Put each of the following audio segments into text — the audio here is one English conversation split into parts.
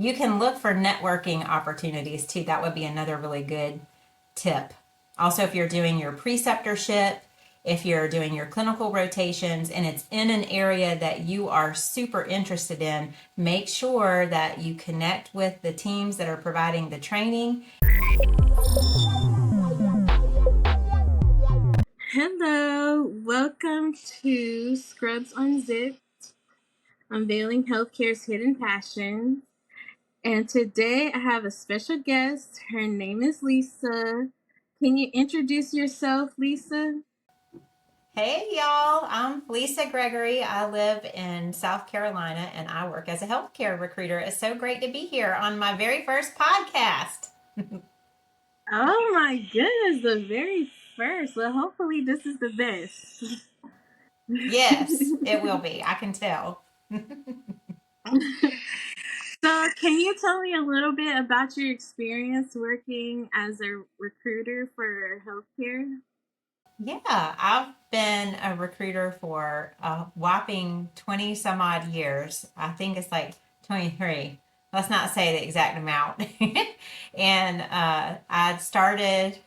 You can look for networking opportunities too. That would be another really good tip. Also, if you're doing your preceptorship, if you're doing your clinical rotations and it's in an area that you are super interested in, make sure that you connect with the teams that are providing the training. Hello, welcome to Scrubs Unzipped, Unveiling Healthcare's Hidden Passions. And today I have a special guest. Her name is Lisa. Can you introduce yourself, Lisa? Hey y'all, I'm Lisa Gregory. I live in South Carolina and I work as a healthcare recruiter. It's so great to be here on my very first podcast. Oh my goodness, the very first. Well, hopefully this is the best. Yes, it will be. I can tell. So, can you tell me a little bit about your experience working as a recruiter for healthcare? Yeah, I've been a recruiter for a whopping 20 some odd years. I think it's like 23. Let's not say the exact amount. And I started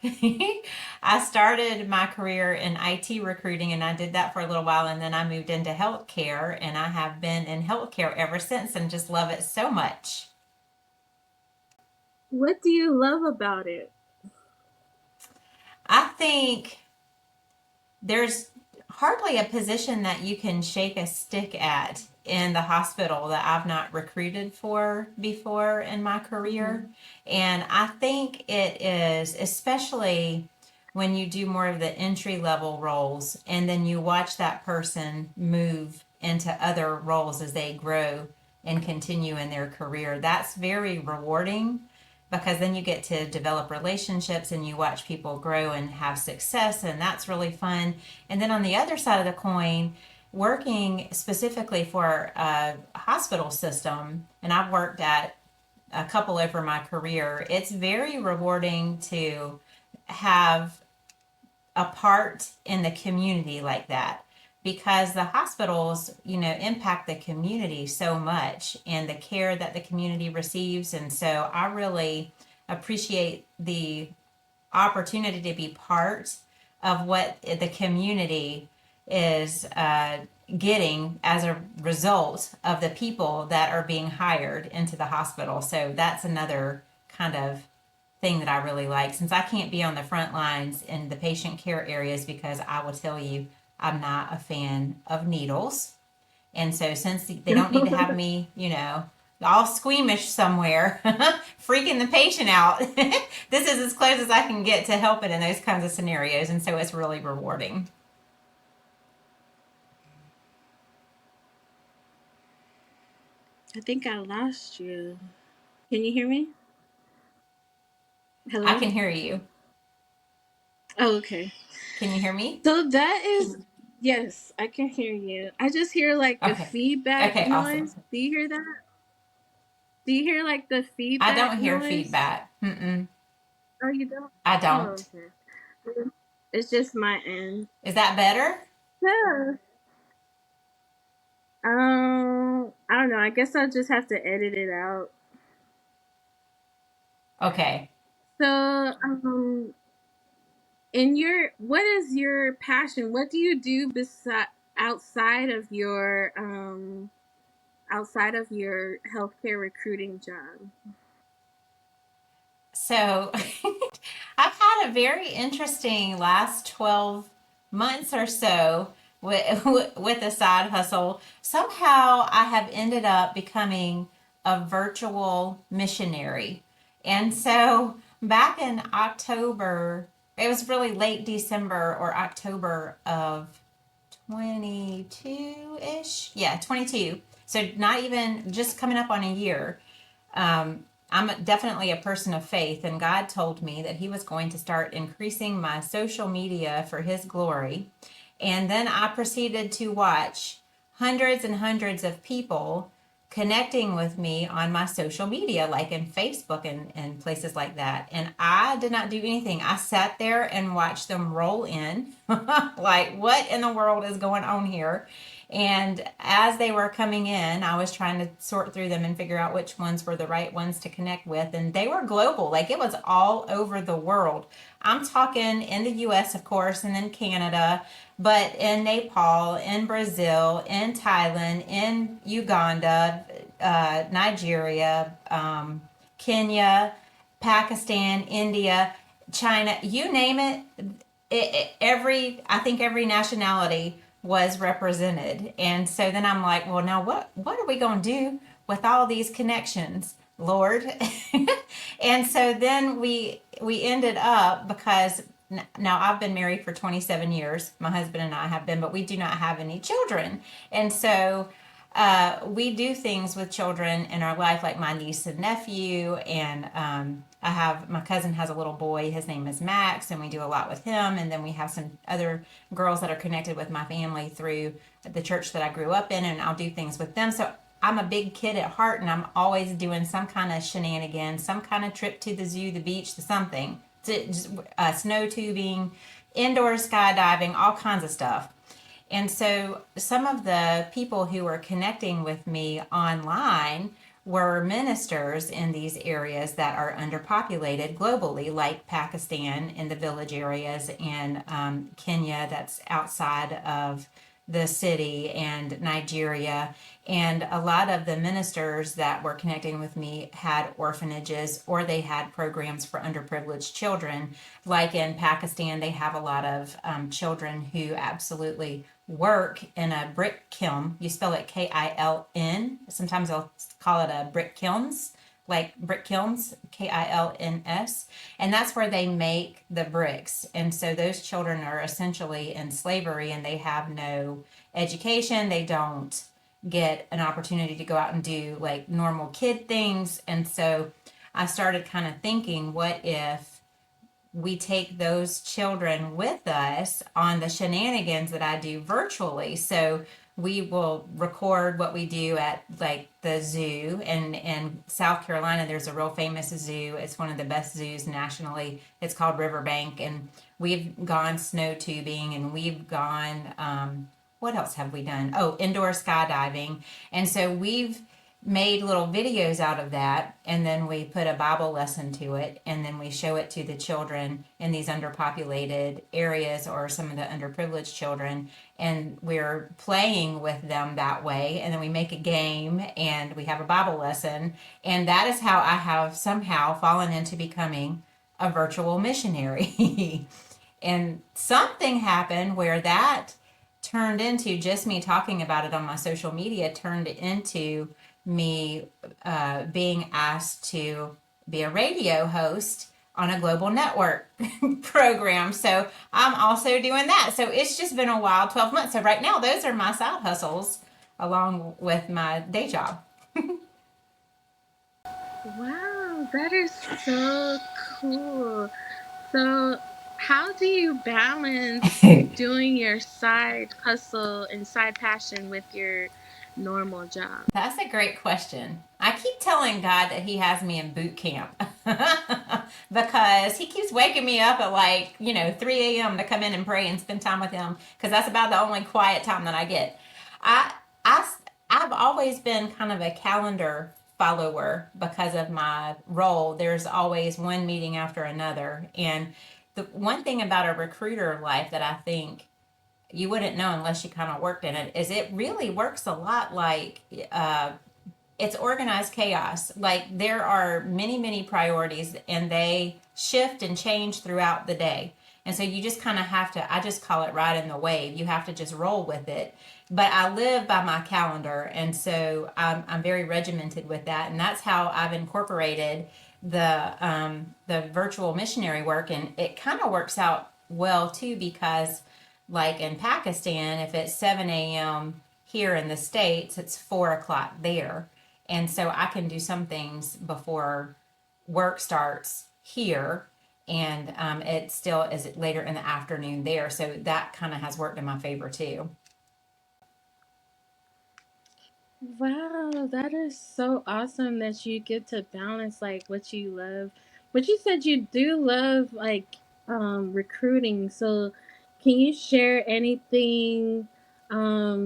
I started my career in IT recruiting and I did that for a little while and then I moved into healthcare and I have been in healthcare ever since and just love it so much. What do you love about it? I think there's hardly a position that you can shake a stick at in the hospital that I've not recruited for before in my career. Mhm. And I think it is, especially when you do more of the entry level roles and then you watch that person move into other roles as they grow and continue in their career. That's very rewarding because then you get to develop relationships and you watch people grow and have success, and that's really fun. And then on the other side of the coin, working specifically for a hospital system, and I've worked at a couple over my career, it's very rewarding to have a part in the community like that because the hospitals, impact the community so much and the care that the community receives. And so I really appreciate the opportunity to be part of what the community is getting as a result of the people that are being hired into the hospital. So that's another kind of thing that I really like since I can't be on the front lines in the patient care areas because I will tell you I'm not a fan of needles. And so since they don't need to have me, all squeamish somewhere, freaking the patient out, this is as close as I can get to help it in those kinds of scenarios. And so it's really rewarding. I think I lost you. Can you hear me? I Hello? can hear you. Oh, okay. Can you hear me? So that is, yes, I can hear you. I just hear like a Okay. feedback Okay, awesome. noise. Do you hear that? Do you hear like the I feedback don't hear noise? feedback. Mm-mm. Oh, you don't? I Oh, don't. okay. It's just my end. Is that better? Yeah. I don't know. I guess I'll just have to edit it out. Okay. So, what is your passion? What do you do beside outside of your outside of your healthcare recruiting job? So I've had a very interesting last 12 months or so with a side hustle. Somehow I have ended up becoming a virtual missionary. And so back in October, it was really late December or October of 22 ish. Yeah, 22. So not even just coming up on a year. I'm definitely a person of faith, and God told me that He was going to start increasing my social media for His glory. And then I proceeded to watch hundreds and hundreds of people connecting with me on my social media, like in Facebook and places like that. And I did not do anything. I sat there and watched them roll in. Like, what in the world is going on here? And as they were coming in, I was trying to sort through them and figure out which ones were the right ones to connect with. And they were global, like it was all over the world. I'm talking in the US, of course, and then Canada, but in Nepal, in Brazil, in Thailand, in Uganda, Nigeria, Kenya, Pakistan, India, China, you name it, I think every nationality was represented. And so then I'm like, well, now what are we going to do with all these connections, Lord? And so then we ended up, because now I've been married for 27 years. My husband and I have been, but we do not have any children. And so we do things with children in our life, like my niece and nephew, and I have my cousin has a little boy. His name is Max, and we do a lot with him. And then we have some other girls that are connected with my family through the church that I grew up in, and I'll do things with them. So I'm a big kid at heart, and I'm always doing some kind of shenanigans, some kind of trip to the zoo, the beach, the something, just, snow tubing, indoor skydiving, all kinds of stuff. And so some of the people who were connecting with me online were ministers in these areas that are underpopulated globally, like Pakistan in the village areas, and Kenya, that's outside of the city, and Nigeria. And a lot of the ministers that were connecting with me had orphanages, or they had programs for underprivileged children. Like in Pakistan, they have a lot of children who absolutely work in a brick kiln. You spell it KILN. Sometimes they'll call it a brick kilns, like brick kilns, KILNS. And that's where they make the bricks. And so those children are essentially in slavery, and they have no education. They don't get an opportunity to go out and do like normal kid things. And so I started kind of thinking, what if we take those children with us on the shenanigans that I do virtually? So we will record what we do at like the zoo, and in South Carolina there's a real famous zoo. It's one of the best zoos nationally. It's called Riverbank, and we've gone snow tubing, and we've gone what else have we done? Oh, indoor skydiving. And so we've made little videos out of that, and then we put a Bible lesson to it, and then we show it to the children in these underpopulated areas, or some of the underprivileged children, and we're playing with them that way. And then we make a game, and we have a Bible lesson, and that is how I have somehow fallen into becoming a virtual missionary. And something happened where that turned into, just me talking about it on my social media turned into me being asked to be a radio host on a global network program. So I'm also doing that. So it's just been a wild 12 months. So right now, those are my side hustles along with my day job. Wow, that is so cool. So, how do you balance doing your side hustle and side passion with your normal job? That's a great question. I keep telling God that He has me in boot camp because He keeps waking me up at like, 3 a.m. to come in and pray and spend time with Him, because that's about the only quiet time that I get. I, I, I've always been kind of a calendar follower because of my role. There's always one meeting after another. And the one thing about a recruiter life that I think you wouldn't know unless you kind of worked in it is it really works a lot like it's organized chaos. Like there are many, many priorities, and they shift and change throughout the day. And so you just kind of have to, I just call it riding the wave. You have to just roll with it. But I live by my calendar. And so I'm very regimented with that. And that's how I've incorporated the virtual missionary work. And it kind of works out well too, because like in Pakistan, if it's 7 a.m. here in the States, it's 4 o'clock there. And so I can do some things before work starts here, and it still is later in the afternoon there. So that kind of has worked in my favor too. Wow, that is so awesome that you get to balance like what you love. But you said you do love like recruiting. So can you share anything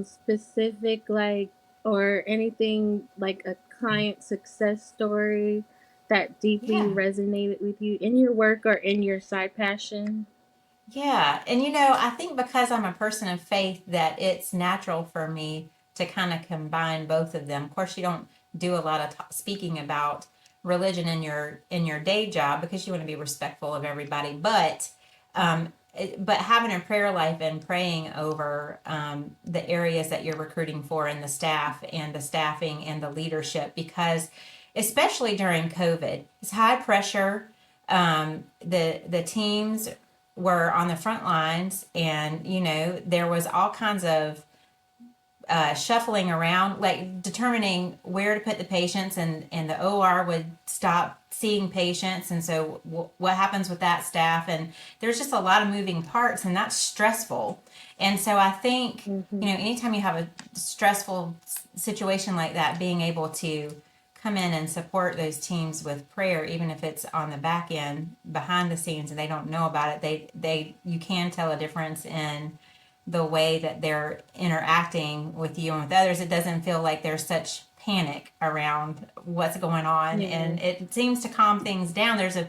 specific, like, or anything like a client success story that deeply Yeah. resonated with you in your work or in your side passion? Yeah. And I think because I'm a person of faith that it's natural for me to kind of combine both of them. Of course, you don't do a lot of speaking about religion in your day job because you want to be respectful of everybody, but having a prayer life and praying over the areas that you're recruiting for and the staff and the staffing and the leadership, because especially during COVID, it's high pressure. The teams were on the front lines, and there was all kinds of shuffling around, like determining where to put the patients, and the OR would stop seeing patients, and so what happens with that staff? And there's just a lot of moving parts, and that's stressful. And so I think Mm-hmm. anytime you have a stressful situation like that, being able to come in and support those teams with prayer, even if it's on the back end behind the scenes and they don't know about it, they you can tell a difference in the way that they're interacting with you and with others. It doesn't feel like there's such panic around what's going on, Yeah. and it seems to calm things down. There's a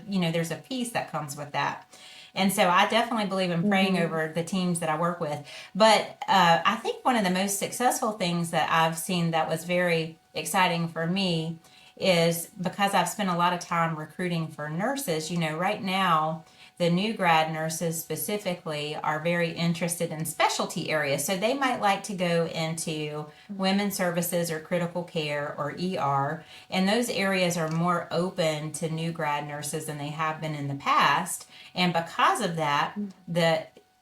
peace that comes with that. And so I definitely believe in praying Mm-hmm. over the teams that I work with. But I think one of the most successful things that I've seen that was very exciting for me is because I've spent a lot of time recruiting for nurses. Right now, the new grad nurses specifically are very interested in specialty areas. So they might like to go into women's services or critical care or ER. And those areas are more open to new grad nurses than they have been in the past. And because of that,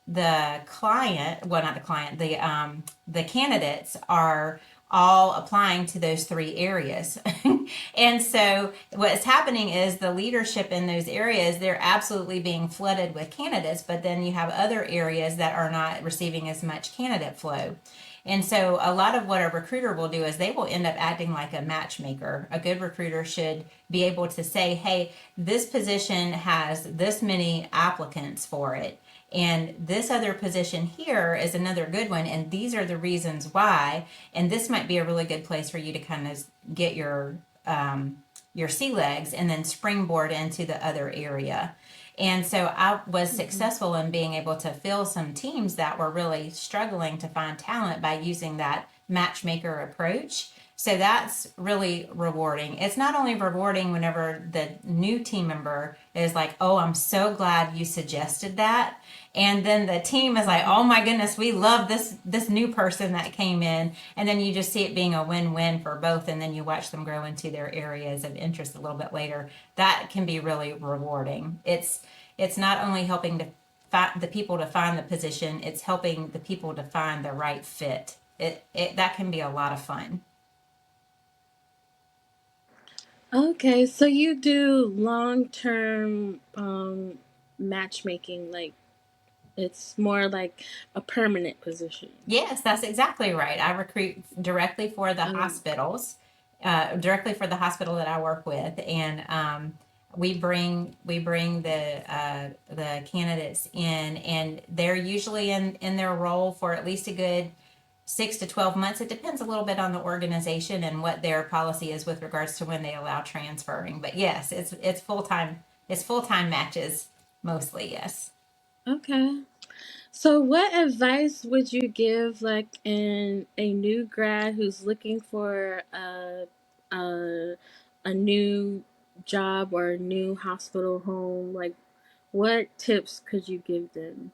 the client, well, not the client, the candidates are all applying to those three areas. And so what's happening is the leadership in those areas, they're absolutely being flooded with candidates, but then you have other areas that are not receiving as much candidate flow. And so a lot of what a recruiter will do is they will end up acting like a matchmaker. A good recruiter should be able to say, hey, this position has this many applicants for it. And this other position here is another good one. And these are the reasons why. And this might be a really good place for you to kind of get your sea legs and then springboard into the other area. And so I was Mm-hmm. successful in being able to fill some teams that were really struggling to find talent by using that matchmaker approach. So that's really rewarding. It's not only rewarding whenever the new team member is like, oh, I'm so glad you suggested that. And then the team is like, Mm-hmm. oh my goodness, we love this new person that came in. And then you just see it being a win-win for both. And then you watch them grow into their areas of interest a little bit later. That can be really rewarding. It's not only helping to find the people to find the position, it's helping the people to find the right fit. It that can be a lot of fun. Okay, so you do long term matchmaking, like it's more like a permanent position. Yes, that's exactly right. I recruit directly for the Um, hospitals, directly for the hospital that I work with, and we bring the candidates in, and they're usually in their role for at least a good 6 to 12 months. It depends a little bit on the organization and what their policy is with regards to when they allow transferring. But yes, it's full time. It's full time matches mostly. Yes. okay. So, what advice would you give, like, in a new grad who's looking for a, a new job or a new hospital home? Like, what tips could you give them?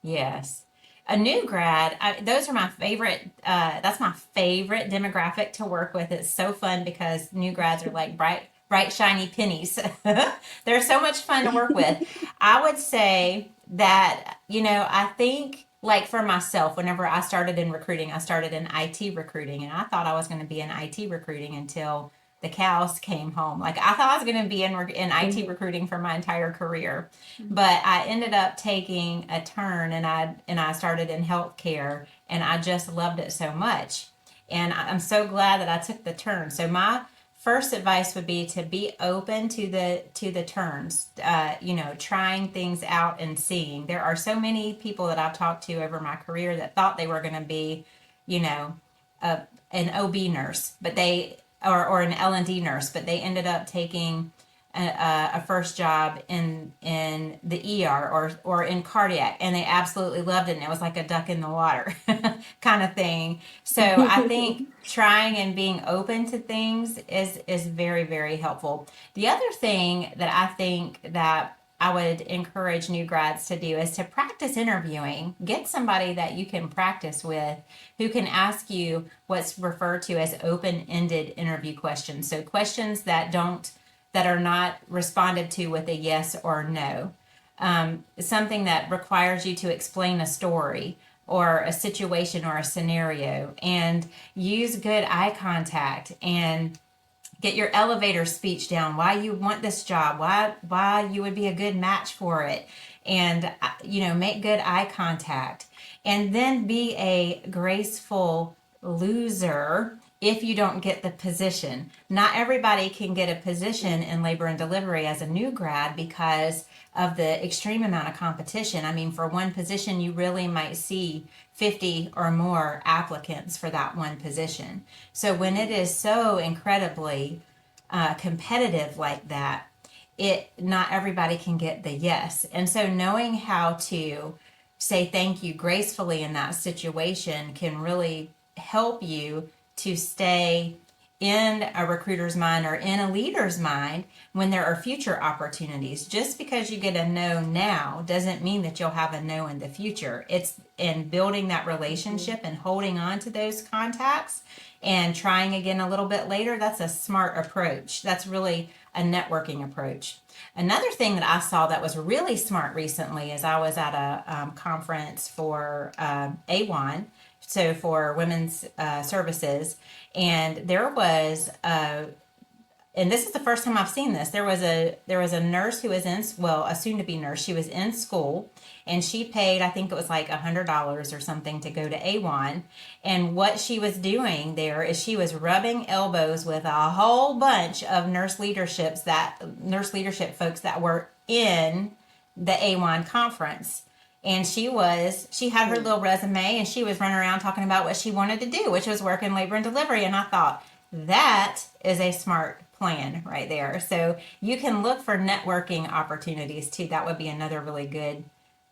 Yes. A new grad, those are my favorite. That's my favorite demographic to work with. It's so fun because new grads are like bright, shiny pennies. They're so much fun to work with. I would say that, I think like for myself, whenever I started in recruiting, I started in IT recruiting, and I thought I was going to be in IT recruiting until the cows came home. Like I thought I was going to be in IT Mhm. recruiting for my entire career, but I ended up taking a turn, and I started in healthcare, and I just loved it so much. And I'm so glad that I took the turn. So my first advice would be to be open to the turns, trying things out and seeing. There are so many people that I've talked to over my career that thought they were going to be, you know, a, an OB nurse, but they or an L&D nurse, but they ended up taking a first job in the ER or in cardiac, and they absolutely loved it, and it was like a duck in the water kind of thing. So I think trying and being open to things is very, very helpful. The other thing that I think that I would encourage new grads to do is to practice interviewing. Get somebody that you can practice with who can ask you what's referred to as open-ended interview questions. So questions that are not responded to with a yes or no. Something that requires you to explain a story or a situation or a scenario, and use good eye contact and get your elevator speech down, why you want this job, why you would be a good match for it, and make good eye contact, and then be a graceful loser if you don't get the position. Not everybody can get a position in labor and delivery as a new grad because of the extreme amount of competition. I mean, for one position, you really might see 50 or more applicants for that one position. So when it is so incredibly competitive like that, it not everybody can get the yes. And so knowing how to say thank you gracefully in that situation can really help you to stay in a recruiter's mind or in a leader's mind when there are future opportunities. Just because you get a no now doesn't mean that you'll have a no in the future. It's in building that relationship and holding on to those contacts and trying again a little bit later. That's a smart approach. That's really a networking approach. Another thing that I saw that was really smart recently is I was at a conference for AWAN, so for women's services, and there was and this is the first time I've seen this. There was a nurse who was a soon to be nurse. She was in school, and she paid, I think it was like $100 or something to go to AWAN. And what she was doing there is she was rubbing elbows with a whole bunch of nurse leadership folks that were in the AWAN conference. And she had her little resume, and she was running around talking about what she wanted to do, which was work in labor and delivery. And I thought, that is a smart plan right there. So you can look for networking opportunities too. That would be another really good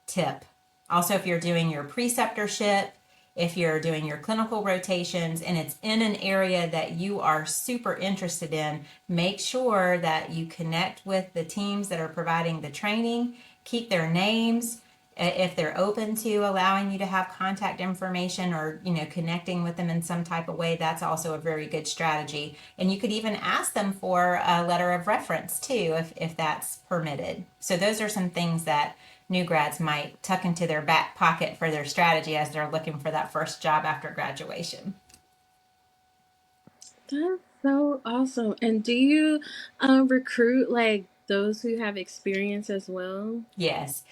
tip. Also, if you're doing your preceptorship, if you're doing your clinical rotations and it's in an area that you are super interested in, make sure that you connect with the teams that are providing the training, keep their names. If they're open to allowing you to have contact information or connecting with them in some type of way, that's also a very good strategy. And you could even ask them for a letter of reference too, if that's permitted. So those are some things that new grads might tuck into their back pocket for their strategy as they're looking for that first job after graduation. That's so awesome. And do you recruit like those who have experience as well? Yes.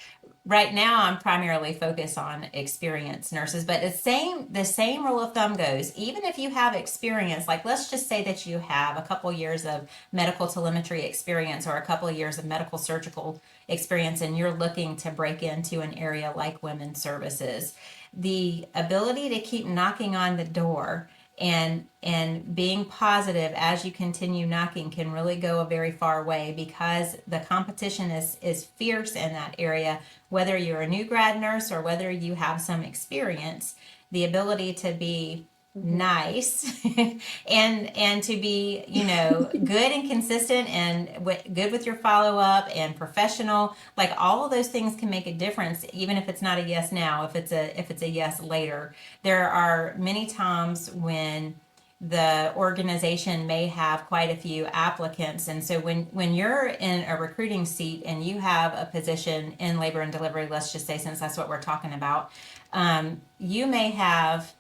Right now I'm primarily focused on experienced nurses, but the same rule of thumb goes. Even if you have experience, like let's just say that you have a couple years of medical telemetry experience or a couple of years of medical surgical experience, and you're looking to break into an area like women's services, the ability to keep knocking on the door and being positive as you continue knocking can really go a very far way, because the competition is fierce in that area. Whether you're a new grad nurse or whether you have some experience, the ability to be nice and to be good and consistent and good with your follow-up and professional, like all of those things can make a difference, even if it's not a yes now, if it's a yes later. There are many times when the organization may have quite a few applicants, and so when you're in a recruiting seat and you have a position in labor and delivery, let's just say, since that's what we're talking about, you may have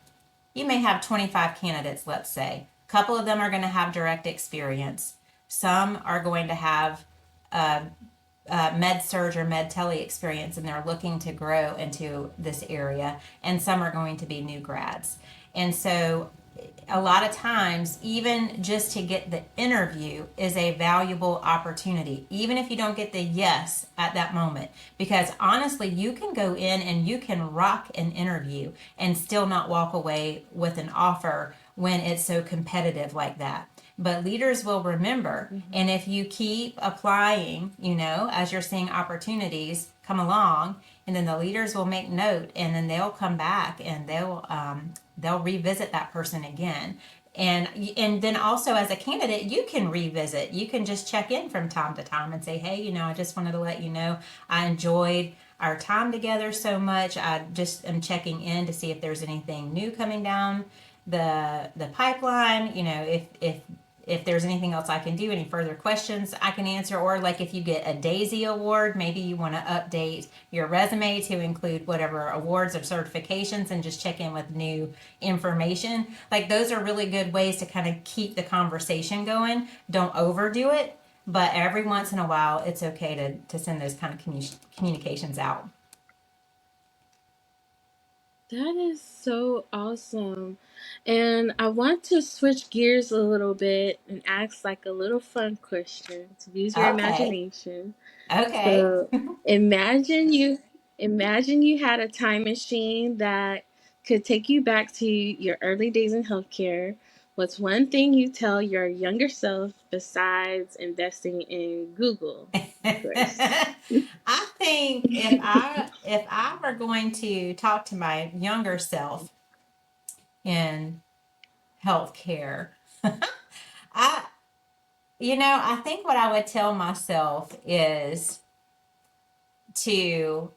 25 candidates, let's say. A couple of them are going to have direct experience. Some are going to have med surg or med tele experience, and they're looking to grow into this area. And some are going to be new grads. And so a lot of times, even just to get the interview is a valuable opportunity, even if you don't get the yes at that moment. Because honestly, you can go in and you can rock an interview and still not walk away with an offer when it's so competitive like that. But leaders will remember. Mhm. And if you keep applying, as you're seeing opportunities come along, and then the leaders will make note, and then they'll come back and they'll revisit that person again. And then also as a candidate, you can revisit. You can just check in from time to time and say, hey, I just wanted to let you know I enjoyed our time together so much. I just am checking in to see if there's anything new coming down the pipeline. If there's anything else I can do, any further questions I can answer, or like if you get a Daisy Award, maybe you want to update your resume to include whatever awards or certifications and just check in with new information. Like those are really good ways to kind of keep the conversation going. Don't overdo it, but every once in a while, it's okay to send those kind of communications out. That is so awesome. And I want to switch gears a little bit and ask like a little fun question to use your Okay. imagination. Okay. So imagine you imagine you had a time machine that could take you back to your early days in healthcare. What's one thing you tell your younger self besides investing in Google first? I think if I were going to talk to my younger self in healthcare, I I think what I would tell myself is to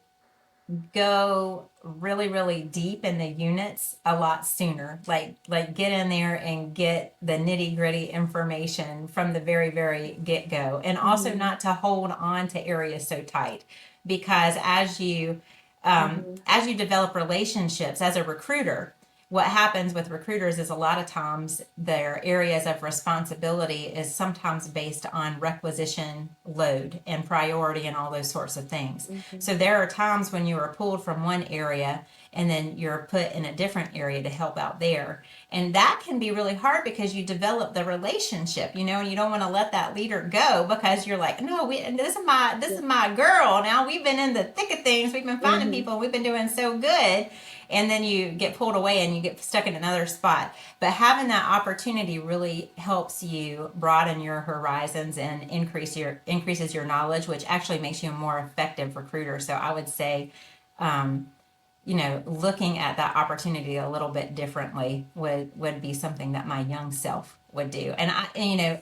go really really deep in the units a lot sooner, like get in there and get the nitty gritty information from the very very get go, and also Mm-hmm. not to hold on to areas so tight, because Mm-hmm. as you develop relationships as a recruiter, what happens with recruiters is a lot of times their areas of responsibility is sometimes based on requisition load and priority and all those sorts of things. Mm-hmm. So there are times when you are pulled from one area and then you're put in a different area to help out there. And that can be really hard because you develop the relationship, and you don't want to let that leader go because you're like, no, this is my girl. Now we've been in the thick of things. We've been finding Mm-hmm. people. We've been doing so good. And then you get pulled away and you get stuck in another spot. But having that opportunity really helps you broaden your horizons and increases your knowledge, which actually makes you a more effective recruiter. So I would say, um, looking at that opportunity a little bit differently would be something that my young self would do. And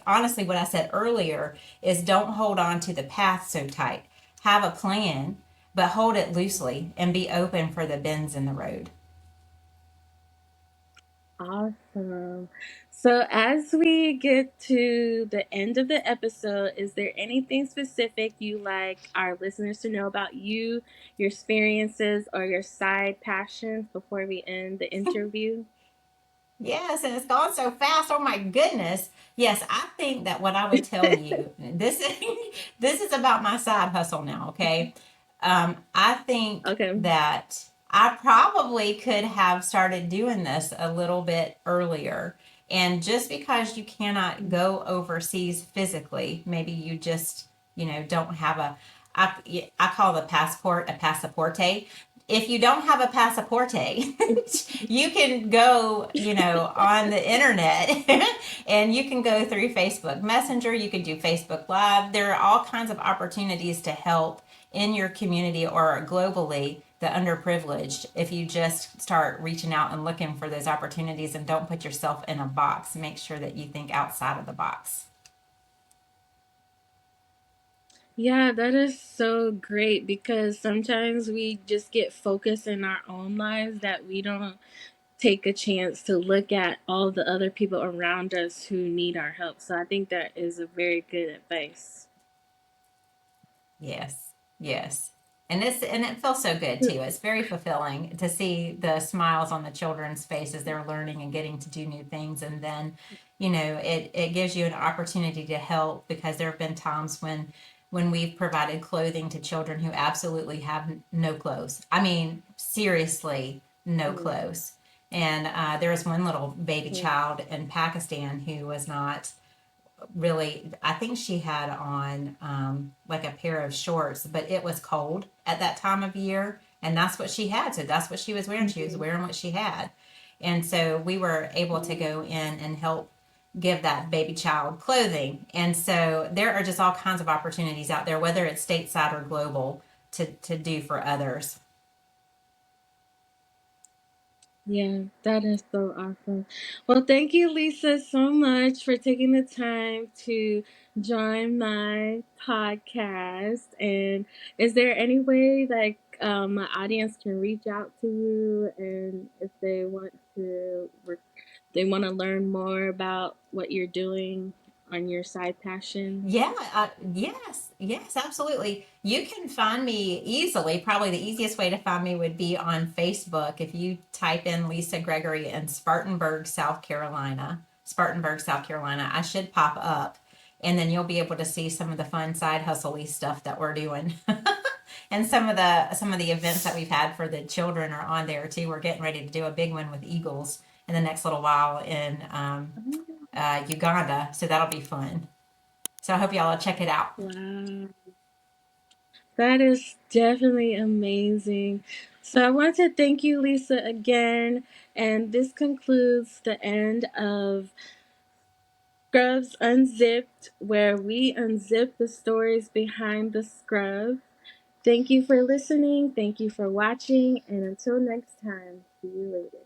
honestly, what I said earlier is don't hold on to the path so tight. Have a plan, but hold it loosely and be open for the bends in the road. Awesome. So, as we get to the end of the episode, is there anything specific you like our listeners to know about you, your experiences, or your side passions before we end the interview? Yes, and it's gone so fast. Oh my goodness. Yes, I think that what I would tell you, this is this is about my side hustle now, okay? I think Okay. that I probably could have started doing this a little bit earlier. And just because you cannot go overseas physically, maybe you just, don't have I call the passport a passaporte. If you don't have a passaporte, you can go, on the internet and you can go through Facebook Messenger, you can do Facebook Live. There are all kinds of opportunities to help in your community or globally the underprivileged if you just start reaching out and looking for those opportunities and don't put yourself in a box. Make sure that you think outside of the box. Yeah, that is so great because sometimes we just get focused in our own lives that we don't take a chance to look at all the other people around us who need our help. So, I think that is a very good advice. Yes, yes. And it feels so good too. It's very fulfilling to see the smiles on the children's faces. They're learning and getting to do new things, and then, it gives you an opportunity to help, because there have been times when we've provided clothing to children who absolutely have no clothes. I mean, seriously, no Mm. clothes. And there was one little baby child in Pakistan who was not really, I think she had on like a pair of shorts, but it was cold at that time of year. And that's what she had. So that's what she was wearing. She was wearing what she had. And so we were able to go in and help give that baby child clothing. And so there are just all kinds of opportunities out there, whether it's stateside or global, to do for others. Yeah, that is so awesome. Well, thank you, Lisa, so much for taking the time to join my podcast. And is there any way like my audience can reach out to you, and if they want to learn more about what you're doing on your side passion? Yeah, yes, absolutely. You can find me easily. Probably the easiest way to find me would be on Facebook. If you type in Lisa Gregory in Spartanburg, South Carolina, I should pop up. And then you'll be able to see some of the fun side hustle-y stuff that we're doing. And some of the events that we've had for the children are on there too. We're getting ready to do a big one with Eagles in the next little while in Uganda, so that'll be fun. So I hope y'all will check it out. Wow. That is definitely amazing. So I want to thank you, Lisa, again. And this concludes the end of Scrubs Unzipped, where we unzip the stories behind the scrub. Thank you for listening. Thank you for watching. And until next time, see you later.